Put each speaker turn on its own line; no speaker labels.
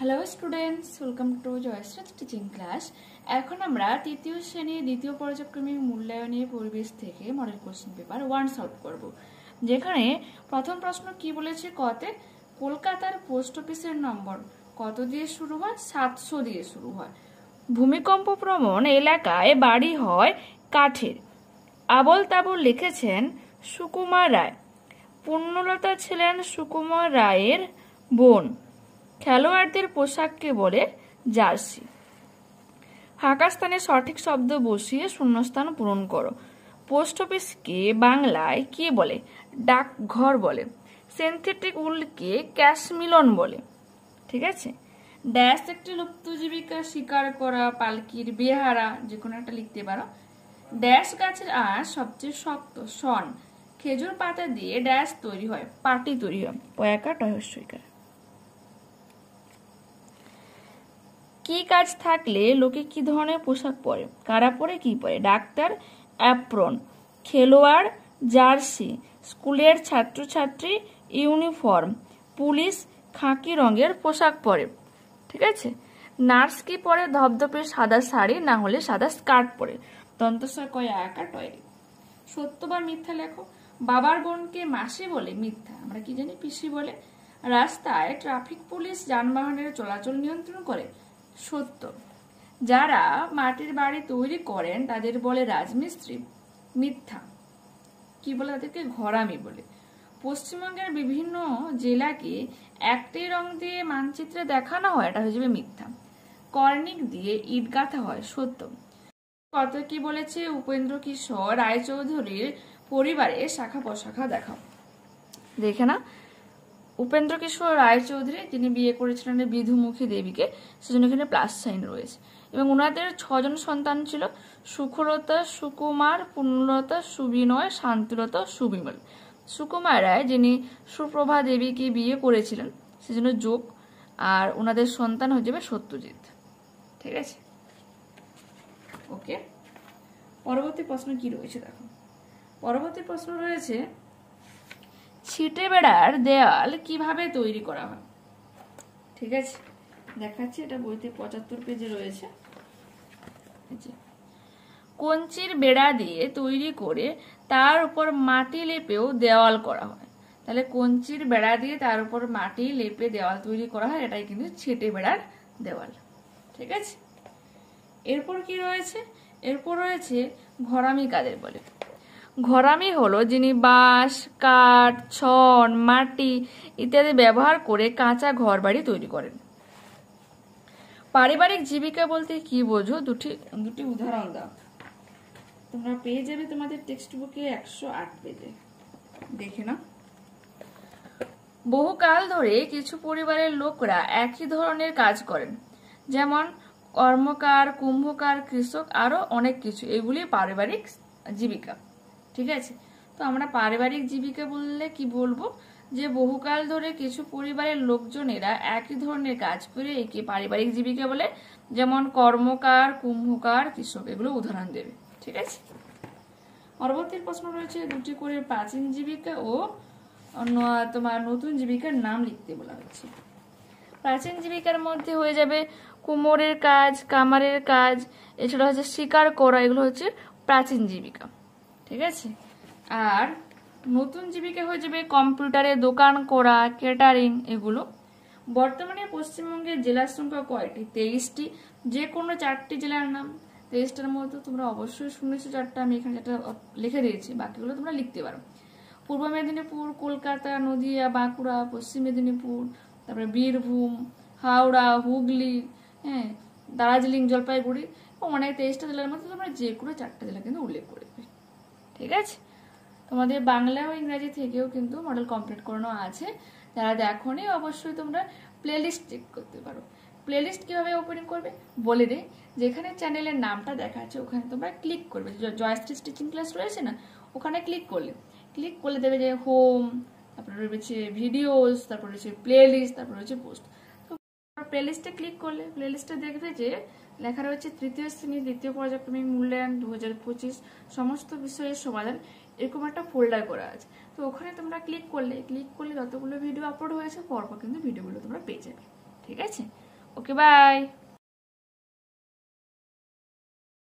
Hello students, welcome to Jayashree teaching class. এখন আমরা তৃতীয় শ্রেণীর দ্বিতীয় পর্যায়ক্রমিক মূল্যায়নের পরিবেশ থেকে মডেল কোশ্চেন পেপার 1 সলভ করব। যেখানে প্রথম প্রশ্ন কি বলেছে, কতে কলকাতার পোস্ট অফিসের নম্বর কত দিয়ে শুরু হয়? 700 দিয়ে শুরু হয়। ভূমিকম্প প্রবণ এলাকায় বাড়ি হয় কাঠের। আবল তাবল লিখেছেন সুকুমার রায়। পূর্ণলতা ছিলেন সুকুমার রায়ের বোন। খেলোয়াড়দের পোশাককে বলে জার্সি। ফাঁকা স্থানে সঠিক শব্দ বসিয়ে শূন্যস্থান পূরণ করো। পোস্ট অফিসকে বাংলায় কি বলে? ডাকঘর বলে। সিনথেটিক উলকে ক্যাশমিলন বলে। ঠিক আছে। ড্যাশ একটি লুপ্ত জীবিকা শিকার করা, পালকির বেহারা, যে কোনো একটা লিখতে পারো। ড্যাশ গাছের আঁশ সবচেয়ে শক্ত, শন। খেজুর পাতা দিয়ে ড্যাশ তৈরি হয়, পাটি তৈরি হয়। পয়াকা টয়স্বইকার। কি কাজ থাকলে লোকে কি ধরনের পোশাক পরে? কারা পরে, কি পরে? ডাক্তার অ্যাপ্রন, খেলোয়াড় জার্সি, স্কুলের ছাত্রছাত্রী ইউনিফর্ম, পুলিশ খাকি রঙের পোশাক পরে। ঠিক আছে। নার্স কি পরে? ধবধবে সাদা শাড়ি, না হলে সাদা স্কার্ট পরে। দন্তস্বর কয় আকার টয়লেট। সত্য বা মিথ্যা লেখো। বাবার বোনকে মাসি বলে, মিথ্যা। আমরা কি জানি? পিসি বলে। রাস্তায় ট্রাফিক পুলিশ যানবাহনের চলাচল নিয়ন্ত্রণ করে, সত্য। যারা মাটির বাড়ি তৈরি করেন তাদের বলে রাজমিস্ত্রি, মিথ্যা। কি বলে? তাদেরকে ঘরামি বলে। পশ্চিমবঙ্গের বিভিন্ন জেলাকে একটাই রং দিয়ে মানচিত্রে দেখানো হয়, এটা হয়ে যাবে মিথ্যা। কর্নিক দিয়ে ইট গাঁথা হয়, সত্য। কত কি বলেছে? উপেন্দ্র কিশোর রায়চৌধুরীর পরিবারে শাখা প্রশাখা দেখাও। দেখে না, উপেন্দ্র কিশোর রায়চৌধুরী যিনি বিয়ে করেছিলেন বিধুমুখী দেবীকে, সেজন্য এখানে প্লাস সাইন রয়েছে। এবং ওনাদের 6 জন সন্তান ছিল: সুখলতা, সুকুমার, পূর্ণলতা, সুবিনয়, শান্তিলতা, সুবিমল। সুকুমার রায় যিনি সুপ্রভা দেবীকে বিয়ে করেছিলেন, সেজন্য যোগ। আর ওনাদের সন্তান হয়ে যাবে সত্যজিৎ। ঠিক আছে, ওকে। পরবর্তী প্রশ্ন কি রয়েছে দেখো। পরবর্তী প্রশ্ন রয়েছে, ছিটে বেড়ার দেয়াল কিভাবে তৈরি করা হয়? ঠিক আছে, দেখাচ্ছি। এটা বইতে 75 পেজে রয়েছে। কঞ্চির বেড়া দিয়ে তৈরি করে তার উপর মাটি লেপেও দেওয়াল করা হয়। তাহলে কঞ্চির বেড়া দিয়ে তার উপর মাটি লেপে দেওয়াল তৈরি করা হয়, এটাই কিন্তু ছিটে বেড়ার দেওয়াল। ঠিক আছে। এরপর কি রয়েছে? এরপর রয়েছে ঘরামি কাদের বলে? ঘরামি হলো যিনি বাঁশ, কাঠ, ছন, মাটি ইত্যাদি ব্যবহার করে কাঁচা ঘর বাড়ি তৈরি করেন। পারিবারিক জীবিকা বলতে কি বোঝো? দুটি উদাহরণ দাও। তোমরা পেয়ে যাবে তোমাদের টেক্সট বুকে 108 পেজে, দেখে নাও। বহুকাল ধরে কিছু পরিবারের লোকরা একই ধরনের কাজ করেন, যেমন কর্মকার, কুম্ভকার, কৃষক, আরো অনেক কিছু। এগুলি পারিবারিক জীবিকা। ঠিক আছে। তো আমরা পারিবারিক জীবিকা বললে কি বলবো? যে বহুকাল ধরে কিছু পরিবারের লোকজনেরা একই ধরনের কাজ করে একে পারিবারিক জীবিকা বলে, যেমন কর্মকার, কুম্ভকার, কৃষক। এগুলো উদাহরণ দেবে। ঠিক আছে। পরবর্তী প্রশ্ন রয়েছে, দুটি করে প্রাচীন জীবিকা ও তোমার নতুন জীবিকার নাম লিখতে বলা হচ্ছে। প্রাচীন জীবিকার মধ্যে হয়ে যাবে কুমোরের কাজ, কামারের কাজ, এছাড়া হচ্ছে শিকার করা। এগুলো হচ্ছে প্রাচীন জীবিকা। ঠিক আছে। আর নতুন জীবিকা হয়ে যাবে কম্পিউটারে দোকান করা, ক্যাটারিং, এগুলো। বর্তমানে পশ্চিমবঙ্গের জেলার সংখ্যা কয়টি? 23টি। যে কোনো 4টি জেলার নাম। 23টার মধ্যে তোমরা অবশ্যই শুনেছো 4টা, আমি এখানে যেটা লিখে দিয়েছি, বাকিগুলো তোমরা লিখতে পারো। পূর্ব মেদিনীপুর, কলকাতা, নদিয়া, বাঁকুড়া, পশ্চিম মেদিনীপুর, তারপরে বীরভূম, হাওড়া, হুগলি, হ্যাঁ, দার্জিলিং, জলপাইগুড়ি। অনেক 23টা জেলার মধ্যে তোমরা যে কোনো 4টা জেলা কিন্তু উল্লেখ করবে। ঠিক আছে। তোমাদের বাংলা ও ইংরাজি থেকেও কিন্তু মডেল কমপ্লিট করানো আছে। যারা দেখোনি অবশ্যই তোমরা প্লেলিস্ট চেক করতে পারো। প্লেলিস্ট কিভাবে ওপেনিং করবে বলে দে। যেখানে চ্যানেলের নামটা দেখাচ্ছে ওখানে তোমরা ক্লিক করবে। জয়শ্রী টিচিং ক্লাস রয়েছে না, ওখানে ক্লিক করলে দেবে যে হোম, তারপরে রয়েছে ভিডিওস, তারপরে রয়েছে প্লেলিস্ট, তারপরে রয়েছে পোস্ট। তো প্লেলিস্টে ক্লিক করলে প্লেলিস্টে দেখবে যে লেখা রয়েছে তৃতীয় শ্রেণীর দ্বিতীয় পর্যায়ক্রমিক মূল্যায়ন 2025 সমস্ত বিষয়ের সমাধান, এরকম একটা ফোল্ডার করা আছে। তো ওখানে তোমরা ক্লিক করলে যতগুলো ভিডিও আপলোড হয়েছে পরপর কিন্তু ভিডিওগুলো তোমরা পেয়ে যাবে। ঠিক আছে। Okay bye.